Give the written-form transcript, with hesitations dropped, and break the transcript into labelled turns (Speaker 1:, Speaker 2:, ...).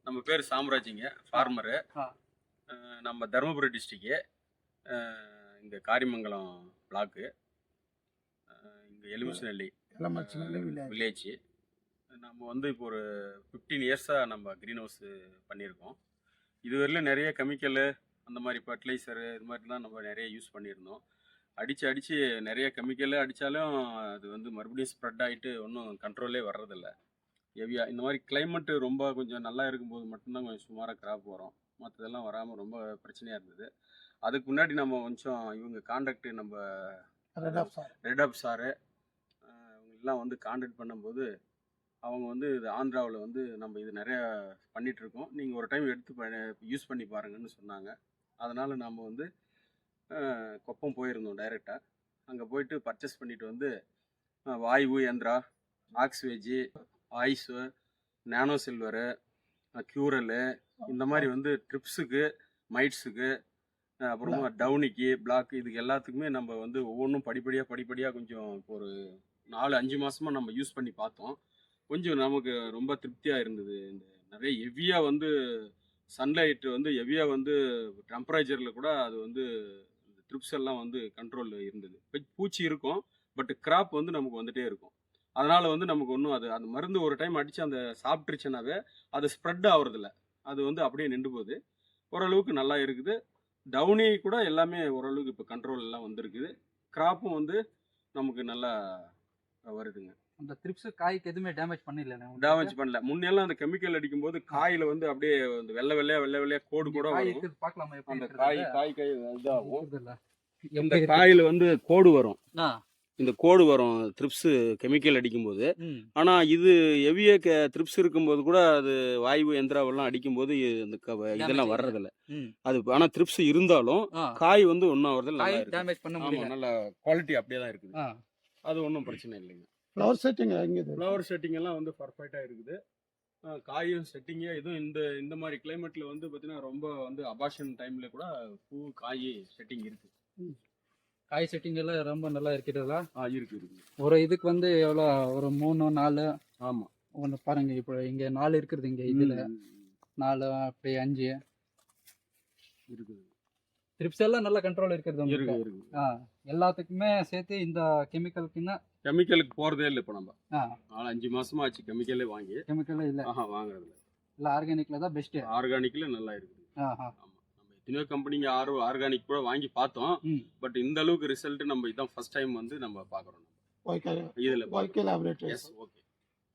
Speaker 1: நம்ம பேர் சாம்ராஜிங்க, ஃபார்மரு.
Speaker 2: ஆ.
Speaker 1: நம்ம தருமபுரி டிஸ்ட்ரிக்ட், இங்கே காரிமங்கலம் பிளாக்கு, இங்கே எலுமிச்சநல்லி வில்லேஜ். நம்ம வந்து இப்போ ஒரு 15 இயர்ஸாக நம்ம க்ரீன் ஹவுஸ் பண்ணியிருக்கோம். இதுவரையிலும் நிறைய கெமிக்கலு, அந்த மாதிரி ஃபர்டிலைசரு, இது மாதிரிலாம் நம்ம நிறைய யூஸ் பண்ணியிருந்தோம். அடித்து நிறைய கெமிக்கலு அடித்தாலும் அது வந்து மறுபடியும் ஸ்ப்ரெட் ஆகிட்டு ஒன்றும் கண்ட்ரோலே வர்றதில்ல. ஹெவியாக இந்த மாதிரி கிளைமேட்டு ரொம்ப கொஞ்சம் நல்லா இருக்கும்போது மட்டும்தான் கொஞ்சம் சுமாராக கிராப் வரும். மற்றதெல்லாம் வராமல் ரொம்ப பிரச்சனையாக இருந்தது. அதுக்கு முன்னாடி நம்ம கொஞ்சம் இவங்க கான்டாக்ட் நம்ம ரெடாப் சாரு இவங்கெல்லாம் வந்து கான்டாக்ட் பண்ணும்போது அவங்க வந்து இது ஆந்திராவில் வந்து நம்ம இது நிறையா பண்ணிகிட்ருக்கோம், நீங்கள் ஒரு டைம் எடுத்து யூஸ் பண்ணி பாருங்கன்னு சொன்னாங்க. அதனால் நம்ம வந்து கொப்பம் போயிருந்தோம் டைரெக்டாக. அங்கே போயிட்டு பர்ச்சேஸ் பண்ணிட்டு வந்து வாயு யந்திரா, ஆக்ஸ்வேஜி, ஆயிஸு, நானோ சில்வரு, க்யூரலு, இந்த மாதிரி வந்து ட்ரிப்ஸுக்கு, மைட்ஸுக்கு, அப்புறமா டவுனிக்கு, பிளாக்கு, இதுக்கு எல்லாத்துக்குமே நம்ம வந்து ஒவ்வொன்றும் படிப்படியாக கொஞ்சம் இப்போ ஒரு 4-5 மாதமாக நம்ம யூஸ் பண்ணி பார்த்தோம். கொஞ்சம் நமக்கு ரொம்ப திருப்தியாக இருந்தது. இந்த நிறைய ஹெவியாக வந்து சன்லைட் வந்து ஹெவியாக வந்து டெம்பரேச்சரில் கூட அது வந்து ட்ரிப்ஸ் எல்லாம் வந்து கண்ட்ரோலில் இருந்தது. பூச்சி இருக்கும், பட் கிராப் வந்து நமக்கு வந்துகிட்டே இருக்கும். அதனால் வந்து நமக்கு ஒன்றும் அது அந்த மருந்து ஒரு டைம் அடித்து அந்த சாப்பிட்ருச்சுனாவே அது ஸ்ப்ரெட் ஆகுறதில்ல. அது வந்து அப்படியே நின்று போகுது. ஓரளவுக்கு நல்லா இருக்குது. டவுனி கூட எல்லாமே ஓரளவுக்கு இப்போ கண்ட்ரோல் எல்லாம் வந்திருக்குது. கிராப்பும் வந்து நமக்கு நல்லா வருதுங்க.
Speaker 2: அந்த த்ரிப்ஸ் காய்க்கு எதுவுமே டேமேஜ் பண்ணல?
Speaker 1: டேமேஜ் பண்ணல. முன்னெல்லாம் அந்த கெமிக்கல் அடிக்கும்போது காயில் வந்து அப்படியே வெள்ளை வெள்ளையா கோடு கூட வரும்.
Speaker 2: பார்க்கலாமா?
Speaker 1: அந்த காய் இதாகும். இந்த காயில் வந்து கோடு வரும், இந்த கோடு வரும் த்ரிப்ஸ் கெமிக்கல் அடிக்கும்போது. ஆனால் இது ஹெவியாக த்ரிப்ஸ் இருக்கும்போது கூட அது வாயு யந்திராவெல்லாம் அடிக்கும்போது இந்த இதெல்லாம் வர்றதில்ல. அது ஆனால் த்ரிப்ஸ் இருந்தாலும் காய் வந்து ஒன்றும் ஆகுறதில்ல, நல்ல குவாலிட்டி அப்படியே தான் இருக்குது. அது ஒன்றும் பிரச்சனை இல்லைங்க. ஃப்ளவர் செட்டிங் எல்லாம் வந்து பர்ஃபெக்டாக இருக்குது. காயும் செட்டிங்கே எதுவும் இந்த மாதிரி கிளைமேட்டில் வந்து பார்த்தீங்கன்னா ரொம்ப வந்து அபார்ஷன் டைமில் கூட பூ காய் செட்டிங் இருக்குது.
Speaker 2: காய் செட்டிங் எல்லாம் ரொம்ப நல்லா இருக்கிறதா?
Speaker 1: இருக்குது.
Speaker 2: ஒரு இதுக்கு வந்து எவ்வளோ? ஒரு 3-4?
Speaker 1: ஆமாம்.
Speaker 2: ஒன்று பாருங்க, இப்போ இங்கே 4 இருக்குது, இங்கே இதில் 4, அப்படி 5
Speaker 1: இருக்குது.
Speaker 2: ட்ரிப்ஸ் எல்லாம் நல்ல கண்ட்ரோல் இருக்கிறது. எல்லாத்துக்குமே சேர்த்து இந்த கெமிக்கலுக்கு போகிறதே இல்லை. இப்போ நம்ம 4-5 மாசமா ஆச்சு கெமிக்கலே வாங்கி. கெமிக்கலே இல்லை, வாங்குறதுல இல்லை. ஆர்கானிக்கில் தான் பெஸ்ட்டு. ஆர்கானிக்கில் நல்லா இருக்குது. ஆமாம், நம்ம எத்தனையோ கம்பெனிங்க ஆர்கானிக் கூட வாங்கி பார்த்தோம், பட் இந்த அளவுக்கு ரிசல்ட் நம்ம இதான் ஃபர்ஸ்ட் டைம் வந்து நம்ம பார்க்குறோம். இதில் ஓகே.